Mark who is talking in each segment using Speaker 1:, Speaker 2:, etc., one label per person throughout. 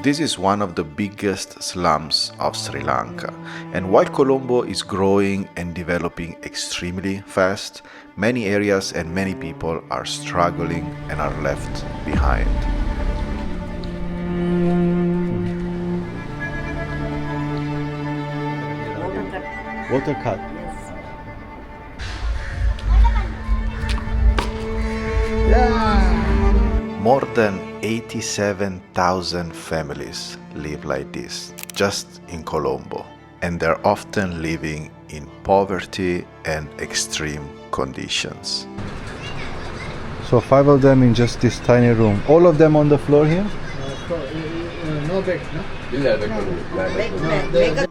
Speaker 1: This is one of the biggest slums of Sri Lanka, and while Colombo is growing and developing extremely fast, many areas and many people are struggling and are left behind. Water cut. More than 87,000 families live like this, just in Colombo, and they're often living in poverty and extreme conditions.
Speaker 2: So 5 of them in just this tiny room. All of them on the floor here?
Speaker 3: No bed, no?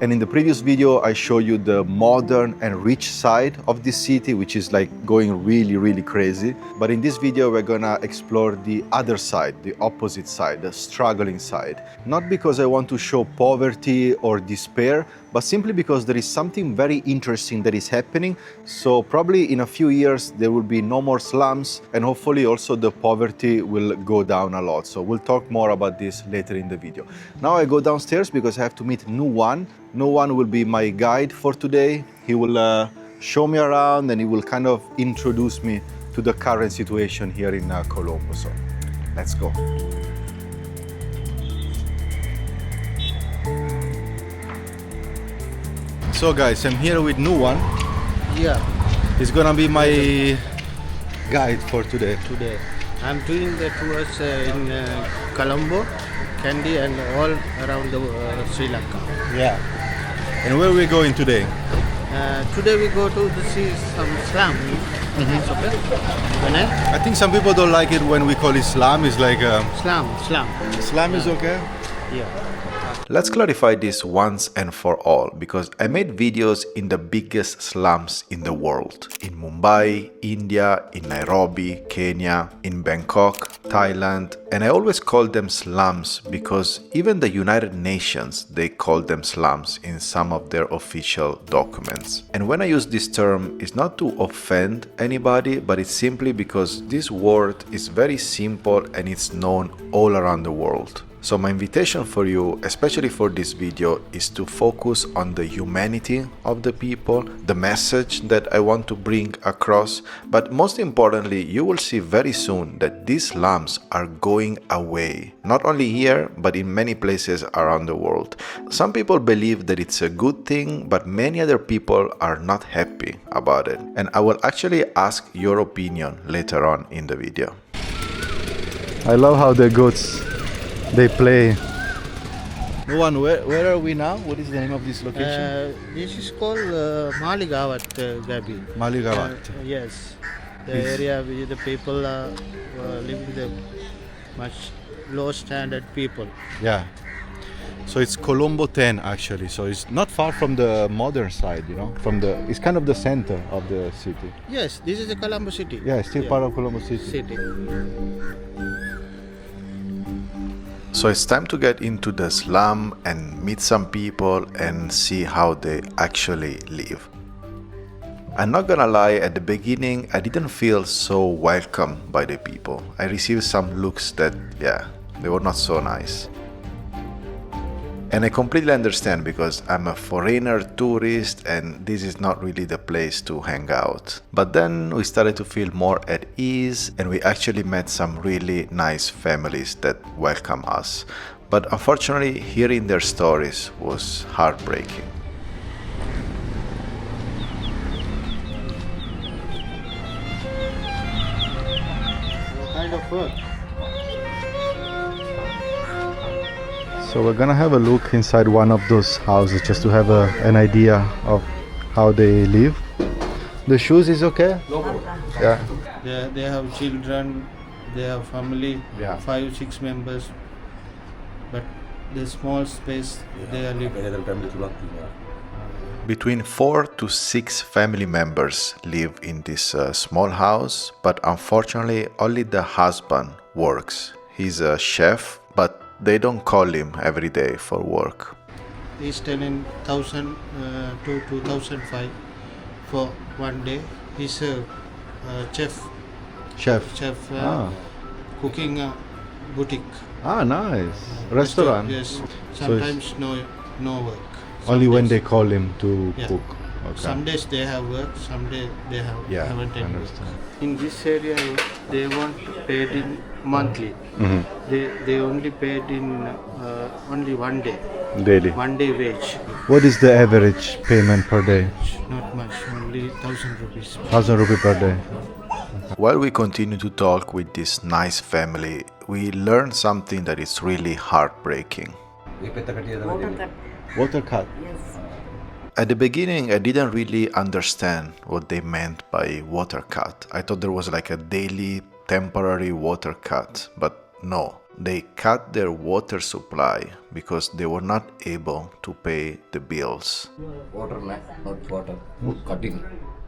Speaker 1: And in the previous video, I showed you the modern and rich side of this city, which is like going really crazy. But in this video, we're gonna explore the other side, the opposite side, the struggling side. Not because I want to show poverty or despair, but simply because there is something very interesting that is happening. So probably in a few years, there will be no more slums, and hopefully also the poverty will go down a lot. So we'll talk more about this later in the video. Now I go downstairs because I have to meet Nuwan. Nuwan will be my guide for today. He will show me around and he will kind of introduce me to the current situation here in Colombo. So let's go. So guys, I'm here with Nuwan.
Speaker 3: Yeah,
Speaker 1: He's gonna be my guide for today.
Speaker 3: today. I'm doing the tours in Colombo, Kandy and all around the Sri Lanka.
Speaker 1: Yeah. And where are we going today?
Speaker 3: Today we go to see some slum. It's okay? When
Speaker 1: I think some people don't like it when we call it slum. It's like
Speaker 3: Slum.
Speaker 1: slum is okay.
Speaker 3: Yeah.
Speaker 1: Let's clarify this once and for all, because I made videos in the biggest slums in the world. In Mumbai, India, in Nairobi, Kenya, in Bangkok, Thailand, and I always call them slums because even the United Nations, they call them slums in some of their official documents. And when I use this term, it's not to offend anybody, but it's simply because this word is very simple and it's known all around the world. So my invitation for you, especially for this video, is to focus on the humanity of the people, the message that I want to bring across, but most importantly, you will see very soon that these slums are going away, not only here, but in many places around the world. Some people believe that it's a good thing, but many other people are not happy about it. And I will actually ask your opinion later on in the video.
Speaker 2: I love how the goats, they play.
Speaker 1: Nuwan, where are we now? What is the name of this location?
Speaker 3: This is called Maligavat, Gabi.
Speaker 1: Maligavat.
Speaker 3: Yes. The area where the people are living the much low standard people.
Speaker 2: Yeah. So it's Colombo 10 actually. So it's not far from the modern side, you know. It's kind of the center of the city.
Speaker 3: Yes, this is the Colombo city.
Speaker 2: Yeah, it's still part of Colombo city.
Speaker 1: So it's time to get into the slum and meet some people and see how they actually live. I'm not gonna lie, at the beginning I didn't feel so welcome by the people. I received some looks that, yeah, they were not so nice. And I completely understand because I'm a foreigner tourist and this is not really the place to hang out. But then we started to feel more at ease and we actually met some really nice families that welcome us. But unfortunately, hearing their stories was heartbreaking.
Speaker 3: What kind of work?
Speaker 2: So we're gonna have a look inside one of those houses just to have an idea of how they live. The shoes is okay? Yeah.
Speaker 3: They have children, they have family,
Speaker 2: Yeah.
Speaker 3: 5-6 members, but the small space they are living.
Speaker 1: Between 4 to 6 family members live in this small house, but unfortunately only the husband works. He's a chef, but they don't call him every day for work.
Speaker 3: He's telling 1,000 to 2,005 for one day. He's a chef,
Speaker 2: Chef.
Speaker 3: cooking boutique.
Speaker 2: Ah, nice. Restaurant.
Speaker 3: Yes.
Speaker 2: So it's
Speaker 3: Sometimes no work.
Speaker 2: only
Speaker 3: Some
Speaker 2: when
Speaker 3: days-
Speaker 2: they call him to
Speaker 3: Yeah.
Speaker 2: cook. Okay.
Speaker 3: Some days they have work, some days they
Speaker 2: Yeah,
Speaker 3: haven't
Speaker 2: I
Speaker 3: any work.
Speaker 2: understand.
Speaker 3: In this area, they won't pay it in monthly.
Speaker 2: Mhm.
Speaker 3: They only paid in only one day,
Speaker 2: Daily.
Speaker 3: 1 day wage.
Speaker 2: What is the average payment per day?
Speaker 3: Not much, only 1,000 rupees.
Speaker 2: 1,000 rupee per day.
Speaker 1: While we continue to talk with this nice family, we learn something that is really heartbreaking.
Speaker 2: Water cut.
Speaker 1: At the beginning, I didn't really understand what they meant by water cut. I thought there was like a daily temporary water cut, but no. They cut their water supply because they were not able to pay the bills.
Speaker 4: Water, not water. Cutting.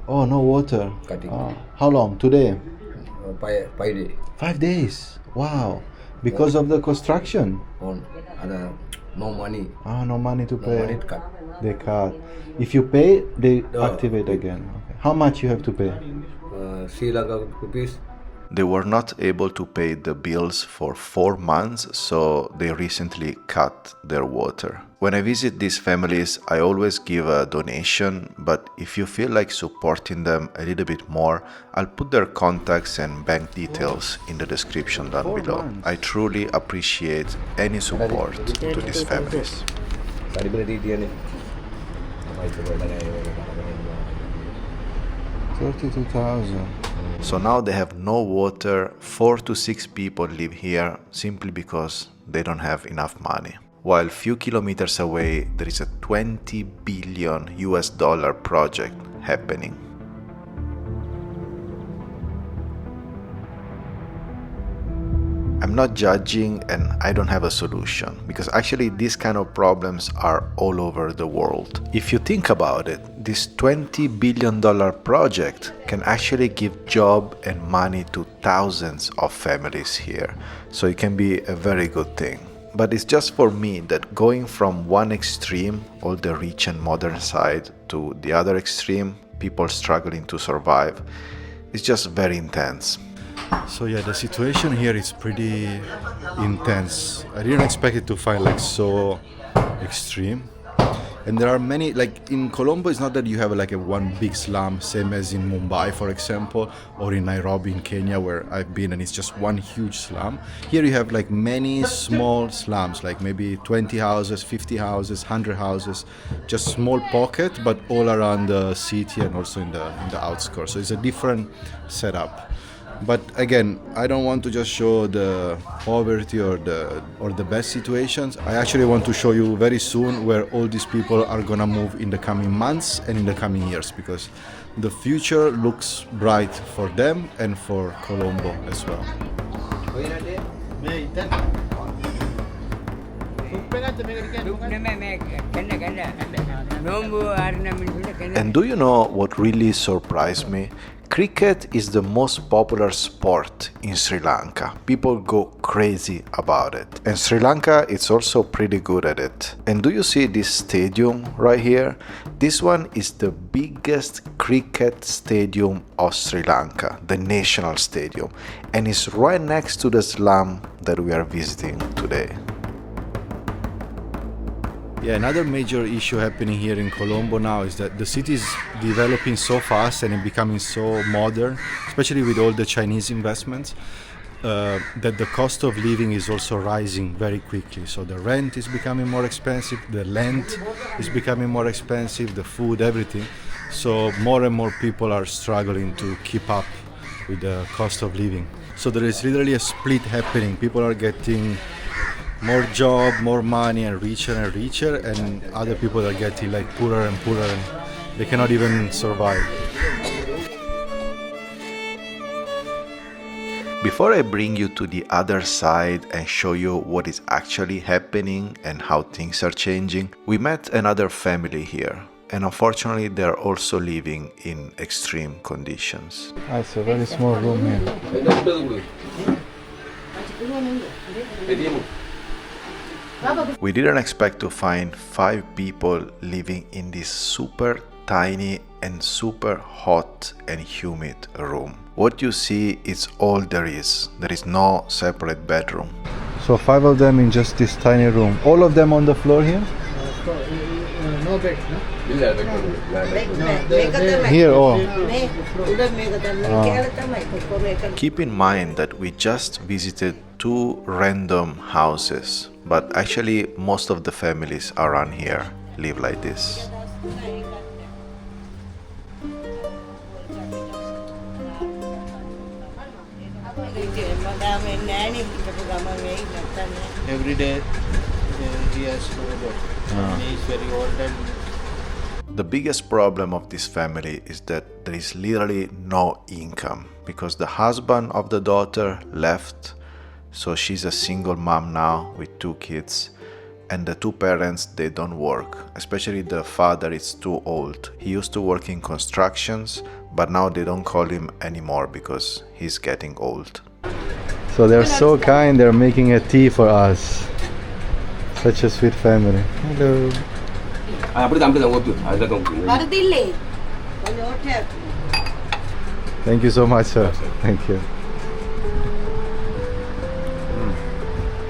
Speaker 2: Oh, no water.
Speaker 4: Cutting.
Speaker 2: Ah, how long? Today?
Speaker 4: 5 days.
Speaker 2: 5 days. Wow. Because of the construction.
Speaker 4: On no money.
Speaker 2: Ah, no money to
Speaker 4: No
Speaker 2: pay.
Speaker 4: money to cut.
Speaker 2: They cut. If you pay, they
Speaker 4: No.
Speaker 2: activate again. Okay. How much you have to pay?
Speaker 4: Sri Lanka rupees.
Speaker 1: They were not able to pay the bills for 4 months, so they recently cut their water. When I visit these families, I always give a donation, but if you feel like supporting them a little bit more, I'll put their contacts and bank details in the description down
Speaker 2: 4
Speaker 1: below.
Speaker 2: months.
Speaker 1: I truly appreciate any support to these families.
Speaker 2: 32,000.
Speaker 1: So now they have no water. 4 to 6 people live here simply because they don't have enough money. While few kilometers away, there is a 20 billion US dollar project happening. I'm not judging and I don't have a solution because actually these kind of problems are all over the world. If you think about it, this $20 billion project can actually give job and money to thousands of families here. So it can be a very good thing. But it's just for me that going from one extreme, all the rich and modern side, to the other extreme, people struggling to survive, is just very intense.
Speaker 2: So yeah, the situation here is pretty intense. I didn't expect it to find like so extreme. And there are many, like in Colombo, it's not that you have like a one big slum, same as in Mumbai, for example, or in Nairobi in Kenya, where I've been, and it's just one huge slum. Here you have like many small slums, like maybe 20 houses, 50 houses, 100 houses, just small pocket, but all around the city and also in the outskirts. So it's a different setup. But again, I don't want to just show the poverty or the best situations. I actually want to show you very soon where all these people are gonna move in the coming months and in the coming years, because the future looks bright for them and for Colombo as well.
Speaker 1: And do you know what really surprised me? Cricket is the most popular sport in Sri Lanka. People go crazy about it. And Sri Lanka is also pretty good at it. And do you see this stadium right here? This one is the biggest cricket stadium of Sri Lanka, the national stadium. And it's right next to the slum that we are visiting today.
Speaker 2: Yeah, another major issue happening here in Colombo now is that the city is developing so fast and becoming so modern, especially with all the Chinese investments, that the cost of living is also rising very quickly. So the rent is becoming more expensive, the land is becoming more expensive, the food, everything. So more and more people are struggling to keep up with the cost of living. So there is literally a split happening. People are getting more job, more money, and richer, and other people are getting like poorer and poorer, and they cannot even survive.
Speaker 1: Before I bring you to the other side and show you what is actually happening and how things are changing, we met another family here, and unfortunately they are also living in extreme conditions.
Speaker 2: It's a very small room here.
Speaker 1: We didn't expect to find 5 people living in this super tiny and super hot and humid room. What you see is all there is. There is no separate bedroom.
Speaker 2: So 5 of them in just this tiny room. All of them on the floor here?
Speaker 3: No bed, no?
Speaker 2: Here, oh.
Speaker 1: Keep in mind that we just visited 2 random houses, but actually most of the families around here live like this.
Speaker 3: Every day he has to work. He is very old and
Speaker 1: The biggest problem of this family is that there is literally no income because the husband of the daughter left, so she's a single mom now with 2 kids, and the 2 parents, they don't work, especially the father is too old. He used to work in constructions, but now they don't call him anymore because he's getting old.
Speaker 2: So they're so kind, they're making a tea for us. Such a sweet family. Hello. Thank you so much, sir. Thank you.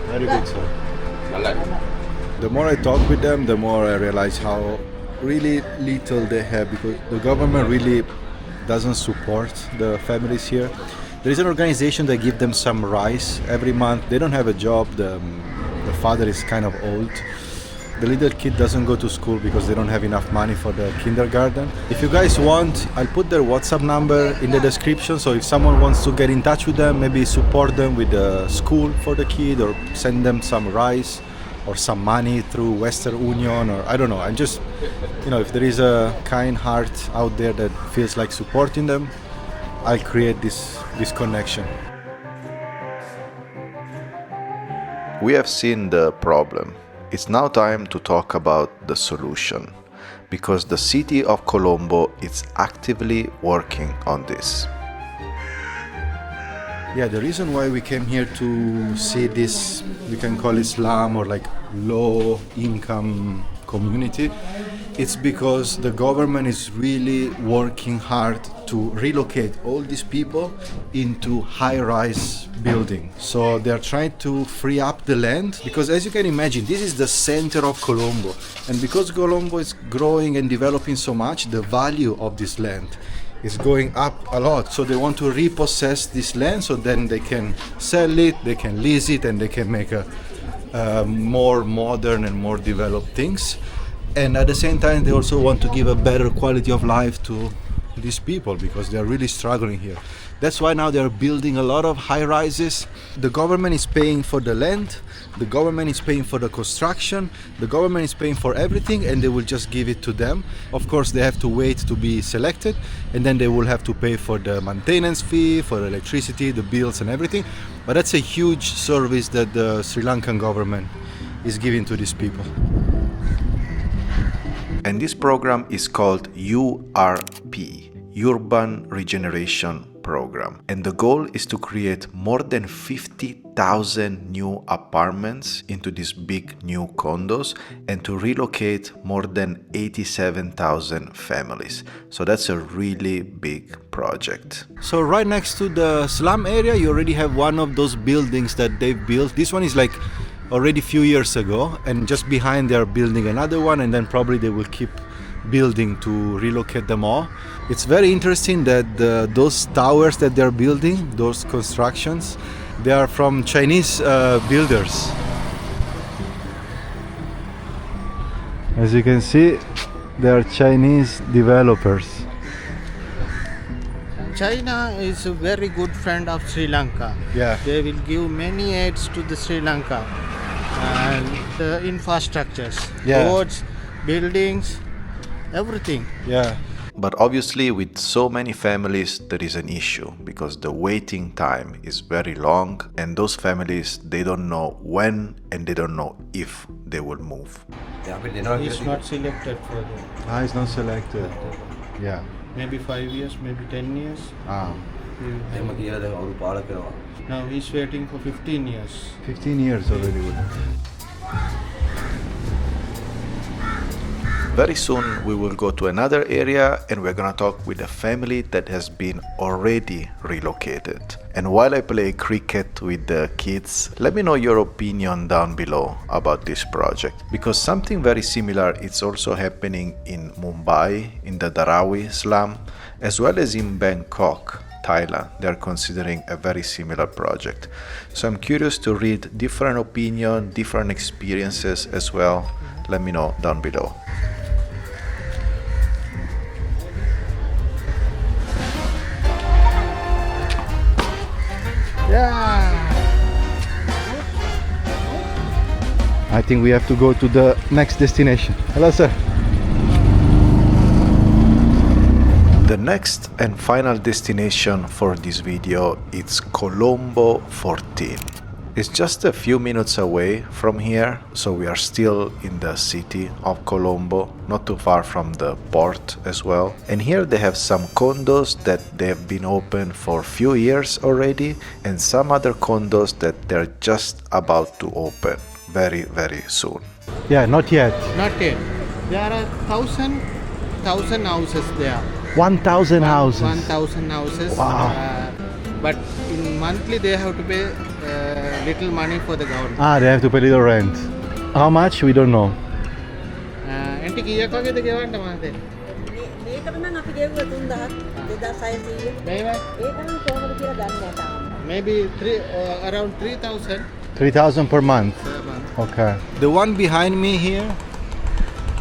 Speaker 2: Very good, sir. The more I talk with them, the more I realize how really little they have, because the government really doesn't support the families here. There is an organization that gives them some rice every month. They don't have a job. The father is kind of old. The little kid doesn't go to school because they don't have enough money for the kindergarten. If you guys want, I'll put their WhatsApp number in the description, so if someone wants to get in touch with them, maybe support them with the school for the kid or send them some rice or some money through Western Union, or I don't know. I'm just, if there is a kind heart out there that feels like supporting them, I'll create this connection.
Speaker 1: We have seen the problem. It's now time to talk about the solution, because the city of Colombo is actively working on this.
Speaker 2: Yeah, the reason why we came here to see this, we can call it slum or like low income community, it's because the government is really working hard to relocate all these people into high-rise buildings. So they're trying to free up the land, because as you can imagine, this is the center of Colombo, and because Colombo is growing and developing so much, the value of this land is going up a lot. So they want to repossess this land so then they can sell it, they can lease it, and they can make a more modern and more developed things. And at the same time, they also want to give a better quality of life to these people because they are really struggling here. That's why now they are building a lot of high rises. The government is paying for the land, the government is paying for the construction, the government is paying for everything, and they will just give it to them. Of course, they have to wait to be selected, and then they will have to pay for the maintenance fee, for electricity, the bills and everything. But that's a huge service that the Sri Lankan government is giving to these people.
Speaker 1: And this program is called URP, Urban Regeneration Program. And the goal is to create more than 50,000 new apartments into these big new condos and to relocate more than 87,000 families. So that's a really big project.
Speaker 2: So right next to the slum area, you already have one of those buildings that they've built. This one is like already a few years ago, and just behind they are building another one, and then probably they will keep building to relocate them all. It's very interesting that those towers that they're building, those constructions, they are from Chinese builders. As you can see, they are Chinese developers.
Speaker 3: China is a very good friend of Sri Lanka.
Speaker 2: Yeah.
Speaker 3: They will give many aids to the Sri Lanka and the infrastructures,
Speaker 2: Yeah.
Speaker 3: roads, buildings, everything.
Speaker 2: Yeah.
Speaker 1: But obviously with so many families there is an issue because the waiting time is very long, and those families, they don't know when and they don't know if they will move.
Speaker 3: He's not selected for that.
Speaker 2: It's not selected. Yeah.
Speaker 3: Maybe 5 years, maybe 10 years. Now he's waiting for 15 years.
Speaker 2: 15 years already.
Speaker 1: Very soon we will go to another area and we're gonna talk with a family that has been already relocated. And while I play cricket with the kids, let me know your opinion down below about this project, because something very similar is also happening in Mumbai, in the Dharawi slum, as well as in Bangkok, Thailand. They're considering a very similar project. So I'm curious to read different opinions, different experiences as well. Let me know down below.
Speaker 2: I think we have to go to the next destination. Hello, sir.
Speaker 1: The next and final destination for this video is Colombo 14. It's just a few minutes away from here, so we are still in the city of Colombo, not too far from the port as well. And here they have some condos that they have been open for a few years already, and some other condos that they're just about to open very, very soon.
Speaker 2: Yeah, not yet.
Speaker 3: Not yet. There are thousand houses there.
Speaker 2: 1,000 houses.
Speaker 3: 1,000 houses.
Speaker 2: Wow.
Speaker 3: But in monthly they have to pay little money for the government.
Speaker 2: Ah, they have to pay little rent. How much? We don't know.
Speaker 3: එන්ටි කීයක් වගේද ගෙවන්න මහත්තයා?
Speaker 5: මේකට නම් අපි ගෙවුවා 3,600.
Speaker 3: මේවා
Speaker 5: ඒක නම් කොහොමද කියලා දන්නේ නැහැ තාම.
Speaker 3: maybe around 3,000
Speaker 2: 3,000 per month.
Speaker 3: per month.
Speaker 2: Okay. The one behind me here,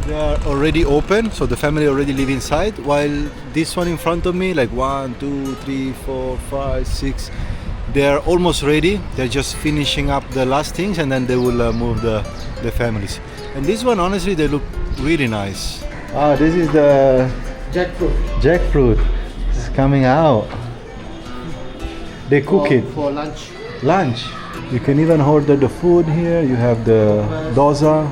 Speaker 2: they are already open, so the family already live inside. While this one in front of me, like 1, 2, 3, 4, 5, 6, they are almost ready. They're just finishing up the last things, and then they will move the families. And this one, honestly, they look really nice. Ah, this is the
Speaker 3: Jackfruit.
Speaker 2: jackfruit. It's coming out. They cook it.
Speaker 3: For lunch.
Speaker 2: Lunch. You can even order the food here. You have the dosa.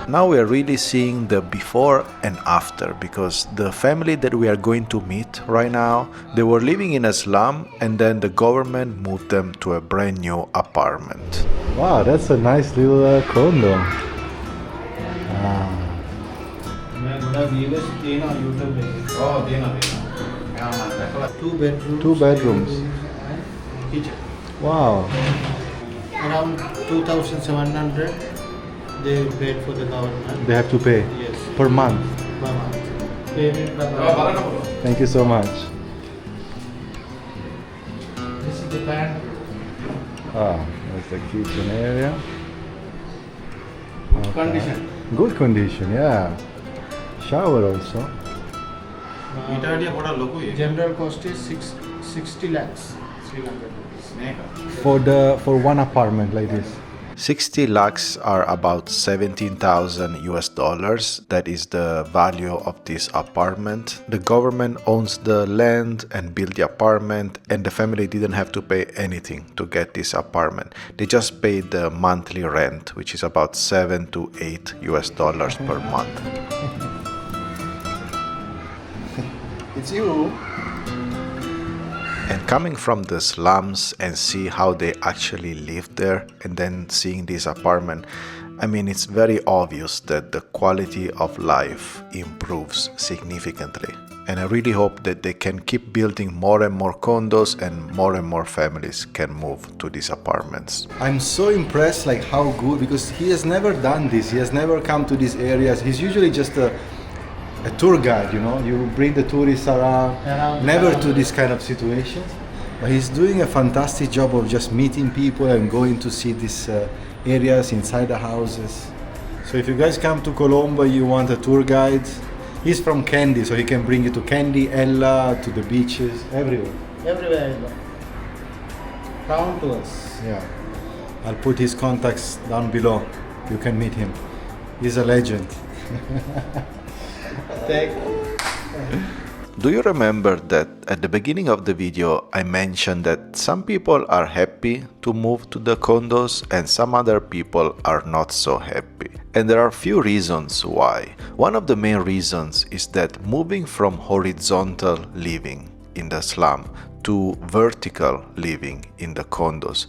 Speaker 1: Now we are really seeing the before and after, because the family that we are going to meet right now, they were living in a slum and then the government moved them to a brand new apartment.
Speaker 2: Wow, that's a nice little condo. Two bedrooms.
Speaker 3: Kitchen.
Speaker 2: Wow.
Speaker 3: Around 2,700 they paid for the government.
Speaker 2: They have to pay
Speaker 3: Yes,
Speaker 2: per month.
Speaker 3: per month. Payment per month.
Speaker 2: Thank you so much.
Speaker 3: This is the pan.
Speaker 2: Ah, that's the kitchen area. Okay.
Speaker 3: Condition.
Speaker 2: Good condition, yeah. Shower also.
Speaker 3: General cost is 60 lakhs Sri Lanka rupees.
Speaker 2: For one apartment like this.
Speaker 1: 60 lakhs are about 17,000 US dollars. That is the value of this apartment. The government owns the land and built the apartment, and the family didn't have to pay anything to get this apartment. They just paid the monthly rent, which is about 7 to 8 US dollars per month.
Speaker 2: It's you.
Speaker 1: And coming from the slums and see how they actually live there, and then seeing this apartment, I mean, it's very obvious that the quality of life improves significantly. And I really hope that they can keep building more and more condos and more families can move to these apartments.
Speaker 2: I'm so impressed like how good, because he has never done this. He has never come to these areas. He's usually just a tour guide, you know, you bring the tourists around, never to this kind of situations. But he's doing a fantastic job of just meeting people and going to see these areas inside the houses. So if you guys come to Colombo, you want a tour guide, he's from Kandy, so he can bring you to Kandy, Ella, to the beaches, everywhere.
Speaker 3: Everywhere. Down to us.
Speaker 2: Yeah, I'll put his contacts down below. You can meet him. He's a legend.
Speaker 1: Do you remember that at the beginning of the video I mentioned that some people are happy to move to the condos and some other people are not so happy? And there are few reasons why. One of the main reasons is that moving from horizontal living in the slum to vertical living in the condos,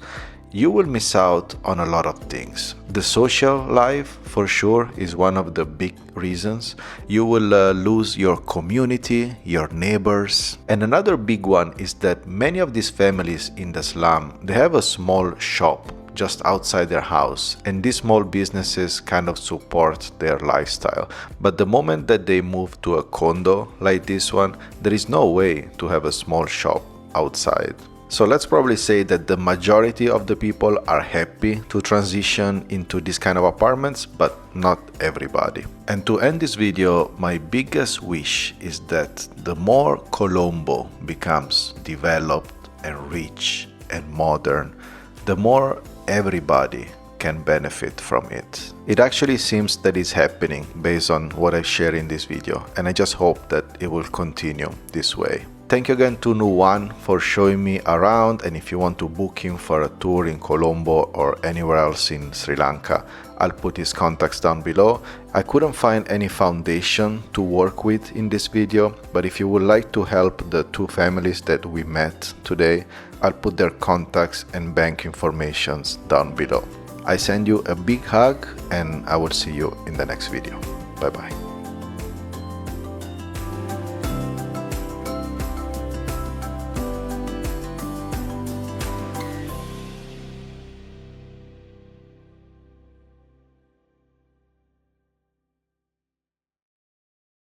Speaker 1: you will miss out on a lot of things. The social life, for sure, is one of the big reasons. You will lose your community, your neighbors. And another big one is that many of these families in the slum, they have a small shop just outside their house, and these small businesses kind of support their lifestyle. But the moment that they move to a condo like this one, there is no way to have a small shop outside. So let's probably say that the majority of the people are happy to transition into this kind of apartments, but not everybody. And to end this video, my biggest wish is that the more Colombo becomes developed and rich and modern, the more everybody can benefit from it. It actually seems that it's happening based on what I share in this video, and I just hope that it will continue this way. Thank you again to Nuwan for showing me around, and if you want to book him for a tour in Colombo or anywhere else in Sri Lanka, I'll put his contacts down below. I couldn't find any foundation to work with in this video, but if you would like to help the two families that we met today, I'll put their contacts and bank informations down below. I send you a big hug, and I will see you in the next video. Bye bye.